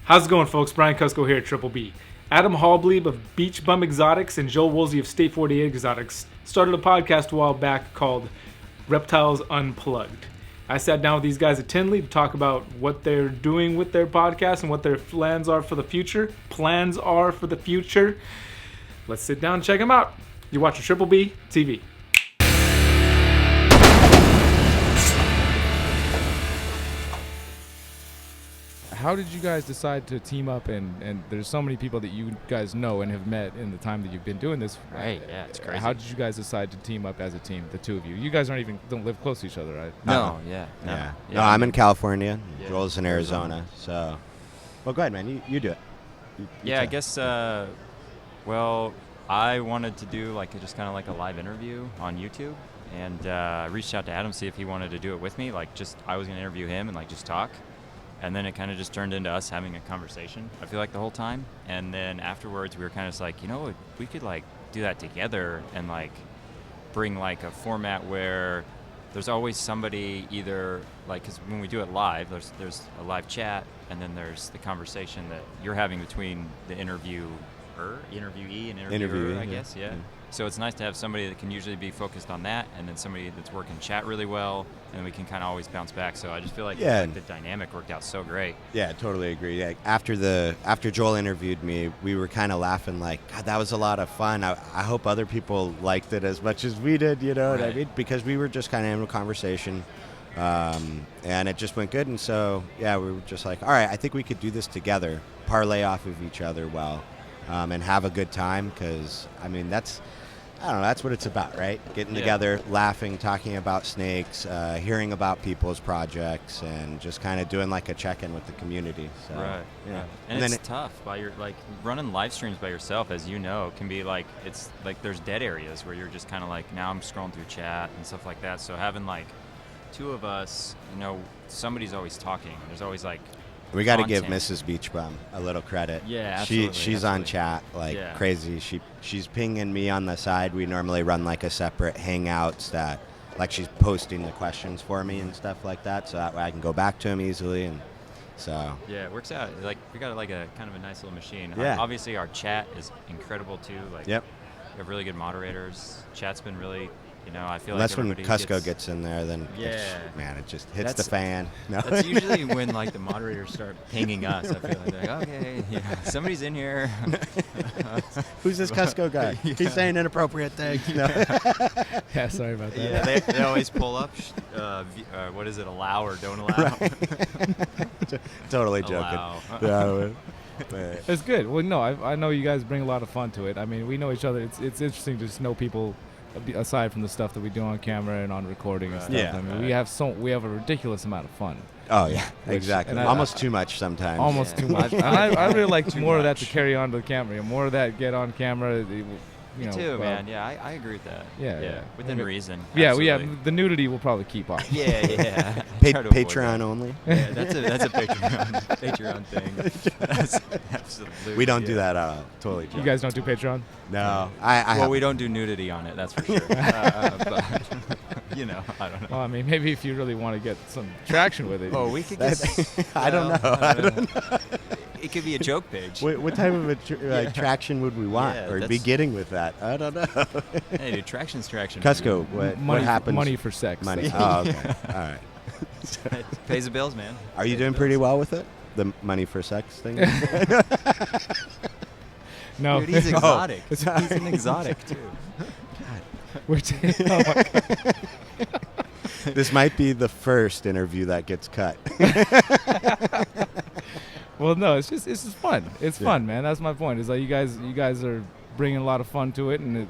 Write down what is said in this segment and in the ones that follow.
How's it going, folks? Brian Cusco here at Triple B. Adam Halbleib of Beach Bum Exotics and Joe Wolsey of State 48 Exotics started a podcast a while back called Reptiles Unplugged. I sat down with these guys at Tinley to talk about what they're doing with their podcast and what their plans are for the future. Let's sit down and check them out. You're watching Triple B TV. How did you guys decide to team up? And there's so many people that you guys know and have met in the time that you've been doing this. Right, yeah, it's crazy. How did you guys decide to team up as a team, the two of you? You guys don't live close to each other, right? No. No, I'm in California. Yeah. Joel's in Arizona. So, well, go ahead, man. You do it. You I guess, well, I wanted to do just kind of like a live interview on YouTube. And I reached out to Adam to see if he wanted to do it with me. I was going to interview him and just talk. And then it kind of just turned into us having a conversation, I feel like, the whole time. And then afterwards, we were kind of just we could do that together and bring a format where there's always somebody either because when we do it live, there's a live chat, and then there's the conversation that you're having between the interviewee and interviewer, I guess, yeah. So it's nice to have somebody that can usually be focused on that, and then somebody that's working chat really well, and then we can kind of always bounce back. So I just feel like the dynamic worked out so great. Yeah, totally agree. After Joel interviewed me, we were kind of laughing God, that was a lot of fun. I hope other people liked it as much as we did, you know what I mean? Because we were just kind of in a conversation, and it just went good. And so, yeah, we were just all right, I think we could do this together, parlay off of each other well, and have a good time, because, that's what it's about, right? Getting together, laughing, talking about snakes, hearing about people's projects, and just kind of doing a check-in with the community. So, right. Yeah. And it's tough running live streams by yourself, as you know, can be it's there's dead areas where you're just kind of now I'm scrolling through chat and stuff like that. So having two of us, somebody's always talking. There's always we got to give Mrs. Beach Bum a little credit. Yeah, absolutely. She's on chat crazy. She's pinging me on the side. We normally run a separate Hangouts that she's posting the questions for me and stuff like that, so that way I can go back to them easily. And so yeah, it works out. We got a kind of a nice little machine. Yeah. Obviously our chat is incredible too. Yep. We have really good moderators. Chat's been really. I feel that's when Cusco gets in there, then it just hits the fan. No. That's usually when the moderators start pinging us. I feel like they're okay, somebody's in here. Who's this Cusco guy? Yeah. He's saying inappropriate things. No. Yeah, sorry about that. Yeah, they always pull up. What is it? Allow or don't allow? Right. Totally joking. Allow. It's good. Well, no, I know you guys bring a lot of fun to it. We know each other. It's interesting to just know people. Aside from the stuff that we do on camera and on recording and stuff, yeah. we have a ridiculous amount of fun. Oh yeah, exactly. Almost too much sometimes. Almost too much. And I really like more of that to carry on to the camera. More of that get on camera. Me too, man. Yeah, I agree with that. Yeah. Within reason. Yeah, the nudity will probably keep on. Yeah. Patreon only. Yeah, that's a Patreon thing. That's absolutely. We don't do that. Totally. You guys don't do Patreon? No. We don't do nudity on it. That's for sure. But I don't know. Well, maybe if you really want to get some traction with it. Oh, we could get. I don't know. It could be a joke page. What type of traction would we want or be getting with that? I don't know. Hey, dude, traction's traction. Cusco, what happens? Money for sex. Money. Oh, okay. All right. Pays the bills, man. Are you doing pretty well with it? The money for sex thing? No. Dude, he's exotic. He's an exotic, too. God. This might be the first interview that gets cut. Well, no, it's just fun. It's fun, man. That's my point. Is you guys are bringing a lot of fun to it, and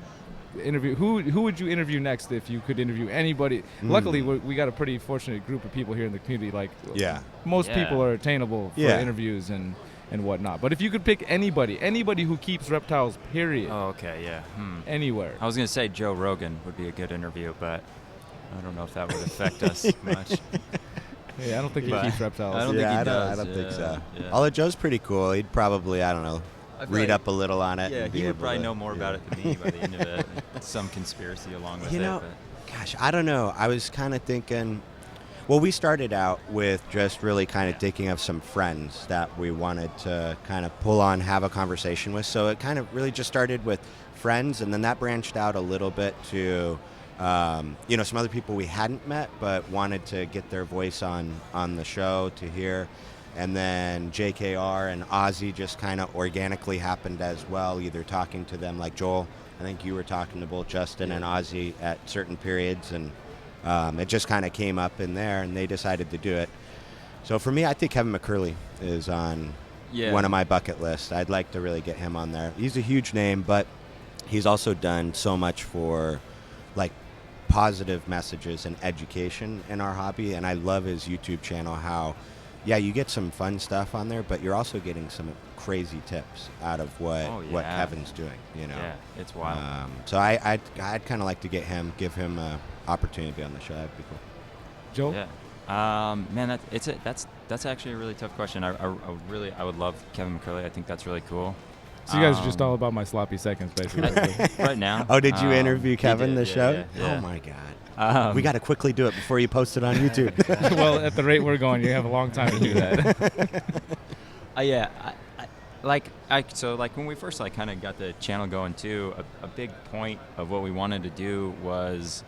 interview. Who would you interview next if you could interview anybody? Luckily, we got a pretty fortunate group of people here in the community. Most people are attainable for interviews and whatnot. But if you could pick anybody who keeps reptiles, period. Oh, okay, yeah. Anywhere. I was gonna say Joe Rogan would be a good interview, but I don't know if that would affect us much. Yeah, I don't think he keeps reptiles. I don't think he does. I don't think so. Yeah. Although Joe's pretty cool. He'd probably, read up a little on it. Yeah, he would probably know more about it than me by the end of it. Some conspiracy along with it. Gosh, I don't know. I was kind of thinking, Well, we started out with just really kind of thinking of some friends that we wanted to kind of pull on, have a conversation with. So it kind of really just started with friends, and then that branched out a little bit to, some other people we hadn't met but wanted to get their voice on the show to hear. And then JKR and Ozzy just kind of organically happened as well, either talking to them like Joel. I think you were talking to both Justin and Ozzy at certain periods, and it just kind of came up in there, and they decided to do it. So for me, I think Kevin McCurley is on one of my bucket lists. I'd like to really get him on there. He's a huge name, but he's also done so much for like positive messages and education in our hobby, and I love his YouTube channel, how you get some fun stuff on there, but you're also getting some crazy tips out of what Kevin's doing, Yeah, it's wild. So I'd kind of like to give him an opportunity to be on the show. That'd be cool. Joel? Yeah. Man, that's actually a really tough question. I would love Kevin McCurley. I think that's really cool. So you guys are just all about my sloppy seconds, basically. Right now. Oh, did you interview Kevin the show? Yeah. Oh my God. We got to quickly do it before you post it on YouTube. Well, at the rate we're going, you have a long time to do that. So when we first kind of got the channel going too, a big point of what we wanted to do was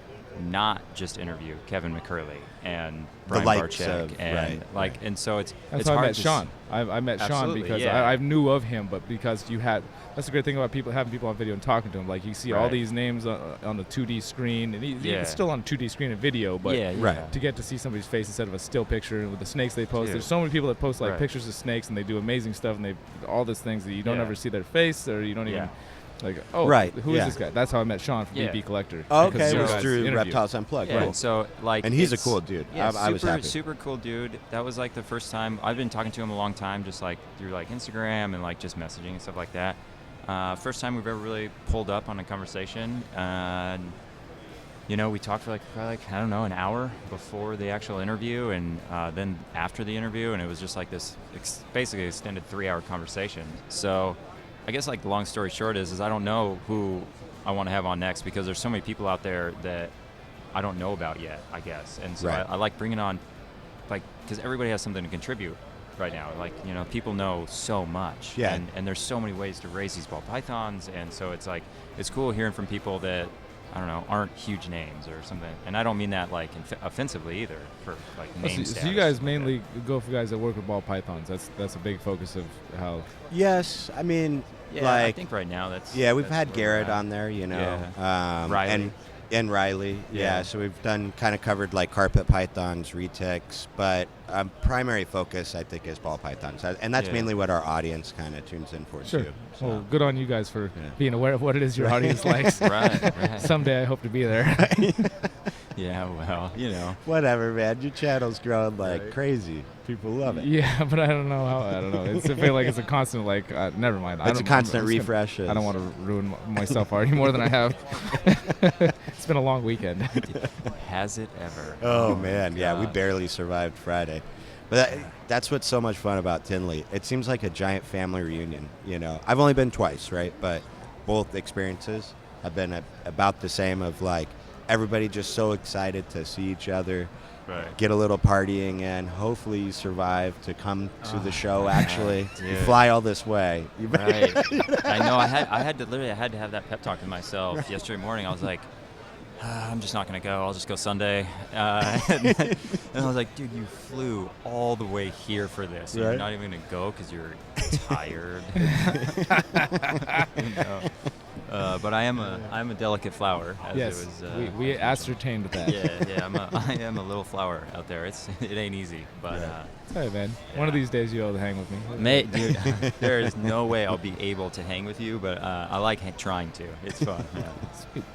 not just interview Kevin McCurley and Brian Barczyk, and so it's that's how hard I met Sean. I met Sean because I knew of him, but because that's the great thing about having people on video and talking to them. Like you see all these names on the 2D screen, and it's still on 2D screen and video, but to get to see somebody's face instead of a still picture, and with the snakes they post. There's so many people that post pictures of snakes, and they do amazing stuff, and they all these things that you don't ever see their face, or you don't even. Like, who is this guy? That's how I met Sean from BP Collector. Oh, okay, it was through Reptiles Unplugged. Yeah, so and he's a cool dude. Yeah, I was happy. Super cool dude. That was the first time I've been talking to him a long time, just through Instagram and just messaging and stuff like that. First time we've ever really pulled up on a conversation. We talked for probably I don't know, an hour before the actual interview, and then after the interview, and it was just this basically extended 3-hour conversation. So I guess the long story short is I don't know who I want to have on next, because there's so many people out there that I don't know about yet, I guess. And so I like bringing on, because everybody has something to contribute right now. People know so much. Yeah. And there's so many ways to raise these ball pythons. And so it's cool hearing from people that, I don't know, aren't huge names or something. And I don't mean that offensively either, for name status. So you guys mainly go for guys that work with ball pythons. That's a big focus of how. Yes, I mean, I think right now that's. Yeah, we've that's had Garrett on there, Riley. And Riley. Yeah, so we've covered carpet pythons, retics, but primary focus I think is ball pythons, and that's mainly what our audience kind of tunes in for too. So. Well, good on you guys for being aware of what it is your audience likes. Right. Someday I hope to be there. Yeah, well, Whatever, man. Your channel's growing crazy. People love it. Yeah, but I don't know how. I don't know. I feel like it's a constant never mind. It's a constant refresh. I don't want to ruin myself already more than I have. It's been a long weekend. Has it ever? Oh man, yeah. We barely survived Friday. But that's what's so much fun about Tinley. It seems like a giant family reunion, I've only been twice, right? But both experiences have been about the same of everybody just so excited to see each other, get a little partying in. Hopefully you survive to come to the show, actually. You fly all this way. Right. I know. I had to have that pep talk with myself yesterday morning. I was like, I'm just not going to go. I'll just go Sunday. And I was like, dude, you flew all the way here for this. And you're not even going to go because you're tired. But I'm a delicate flower. As yes, it was, we ascertained that. Yeah. I am a little flower out there. It ain't easy, but. Hey man, one of these days you'll be able to hang with me. Mate, dude, there is no way I'll be able to hang with you, but I like trying to. It's fun. Yeah.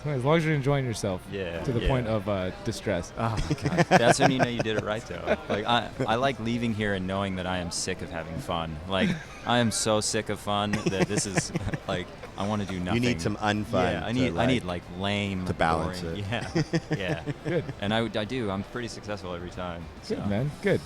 As long as you're enjoying yourself. Yeah. To the point of distress. Oh my God, that's when you know you did it right, though. I like leaving here and knowing that I am sick of having fun. I am so sick of fun that this is I want to do nothing. You need some unfun. Yeah, I need lame to balance boring. it. Yeah. Good. And I do. I'm pretty successful every time. So. Good man. Good.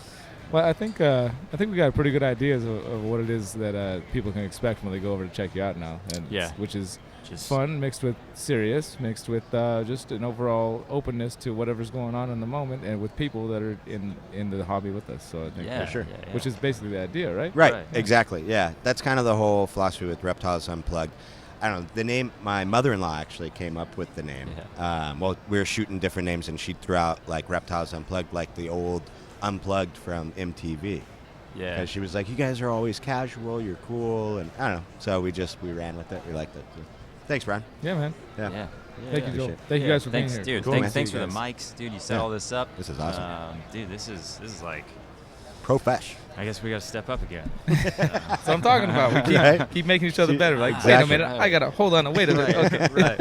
Well, I think we got pretty good ideas of what it is that people can expect when they go over to check you out now, and which is Just fun mixed with serious, mixed with just an overall openness to whatever's going on in the moment, and with people that are in the hobby with us. So I think Yeah, for sure, yeah, yeah. which is basically the idea, right? Right, Right. exactly. Yeah, that's kind of the whole philosophy with Reptiles Unplugged. I don't know, the name, my mother-in-law actually came up with the name. Well, we were shooting different names, and she threw out, like, Reptiles Unplugged, like the old Unplugged from MTV. Yeah. Because she was like, you guys are always casual, you're cool, and I don't know. So we ran with it. We liked it. So, thanks, Brian. Yeah, man. Yeah. Yeah. Thank you, Joel. Appreciate it. Thank you guys for thanks, being here. dude. Cool, thanks, man. thanks for the Thanks. mics, dude. You set Yeah. all this up. This is awesome. Dude. This is like. Profesh. I guess we gotta step up again. That's what I'm talking about. We keep, Right. keep making each other better. Like, Exactly. wait a minute, I gotta hold on. Wait a minute. Okay. right.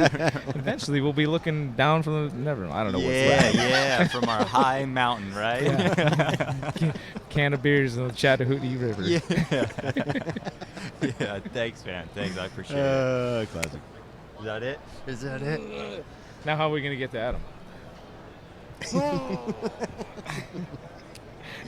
Eventually, we'll be looking down from the never. I don't know what's Yeah, left. yeah, from our high mountain, right? Can of beers in the Chattahoochee River. Yeah. Yeah. Thanks, man. Thanks. I appreciate it. Classic. Is that it? Is that it? Now, how are we gonna get to Adam?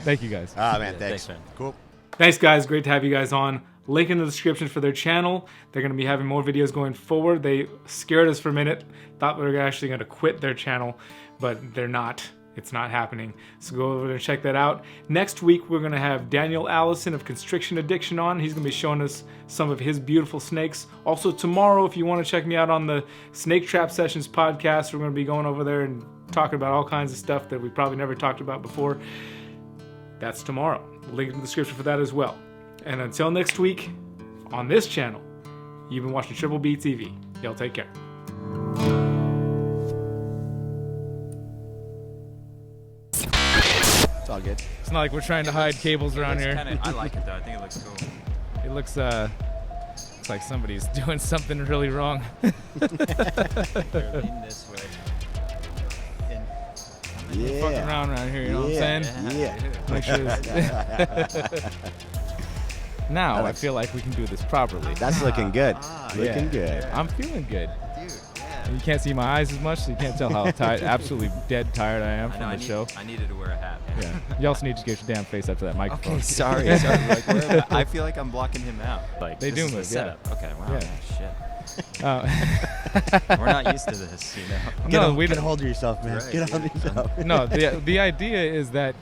Thank you guys. Ah, man, Yeah, thanks. thanks, man. Cool. Thanks, guys. Great to have you guys on. Link in the description for their channel. They're going to be having more videos going forward. They scared us for a minute. Thought we were actually going to quit their channel, but they're not. It's not happening. So go over there and check that out. Next week, we're going to have Daniel Allison of Constriction Addiction on. He's going to be showing us some of his beautiful snakes. Also, tomorrow, if you want to check me out on the Snake Trap Sessions podcast, we're going to be going over there and talking about all kinds of stuff that we probably never talked about before. That's tomorrow. Link in the description for that as well. And until next week, on this channel, you've been watching Triple B TV. Y'all take care. It's all good. It's not like we're trying to hide cables around here. I like it though. I think it looks cool. It looks like somebody's doing something really wrong. Here, lean this way. Yeah. Fucking around here, you know what I'm saying? Yeah. Make sure it's now I feel like we can do this properly. That's looking good. Yeah. Looking good. I'm feeling good. Dude, yeah. You can't see my eyes as much, so you can't tell how tired, absolutely dead tired I am I from know. the show. I needed to wear a hat. Man. Yeah. You also need to get your damn face up to that microphone. Okay, sorry. Like, I feel like I'm blocking him out. Like They this do is the move, yeah. setup. Okay, wow. Yeah. Shit. We're not used to this, you know. No, we Get a don't. hold of yourself, man. Right, Get a hold of yourself. No, the idea is that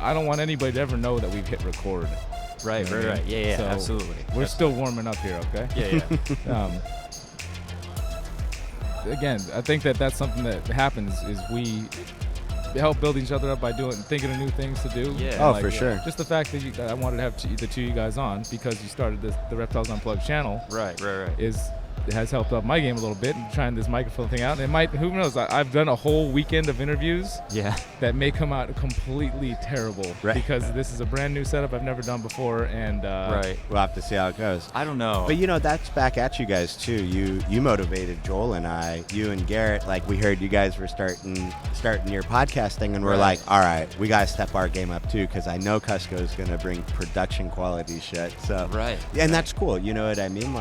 I don't want anybody to ever know that we've hit record. Right, You know what I right. mean? Yeah, So absolutely. We're still warming up here, okay? Yeah, yeah. Again, I think that's something that happens is we help build each other up by thinking of new things to do. Yeah. And Oh, for sure. Just the fact that I wanted to have the two of you guys on because you started the Reptiles Unplugged channel Right. has helped up my game a little bit and trying this microphone thing out. And it might, who knows, I've done a whole weekend of interviews Yeah. that may come out completely terrible Right. because this is a brand new setup I've never done before. And Right. We'll have to see how it goes. I don't know. But that's back at you guys too. You motivated Joel and I, you and Garrett. Like we heard you guys were starting your podcasting, and we're Right. like, all right, we gotta step our game up too, because I know Cusco's gonna bring production quality shit. So Right. and that's cool. You know what I mean?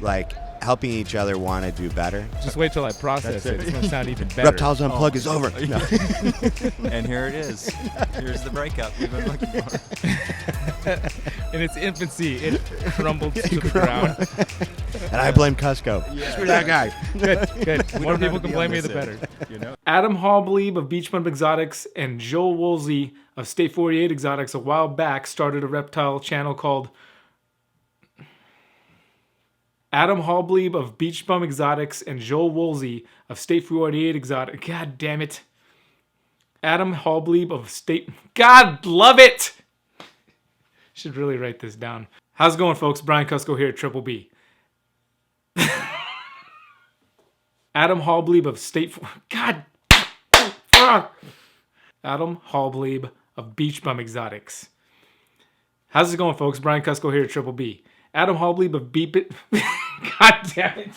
Like helping each other want to do better. just wait till I process it. It's going to sound even better. Reptiles Unplugged is over. No. And here it is. Here's the breakup we've been looking for. In its infancy, it crumbled to the ground. And I blame Cusco. Screw that guy. Good. The more don't have people to can be blame on me, the this better. end, You know? Adam Halbleib of Beach Bum Exotics and Joel Wolsey of State 48 Exotics a while back started a reptile channel called Adam Halbleib of Beach Bum Exotics and Joel Wolsey of State 48 Exotics. God damn it. Adam Halbleib of State... God, love it! Should really write this down. How's it going, folks? Brian Cusco here at Triple B. Adam Halbleib of State... God... Fuck! Adam Halbleib of Beach Bum Exotics. How's it going, folks? Brian Cusco here at Triple B. Adam Halbleib of Beep It... God damn it.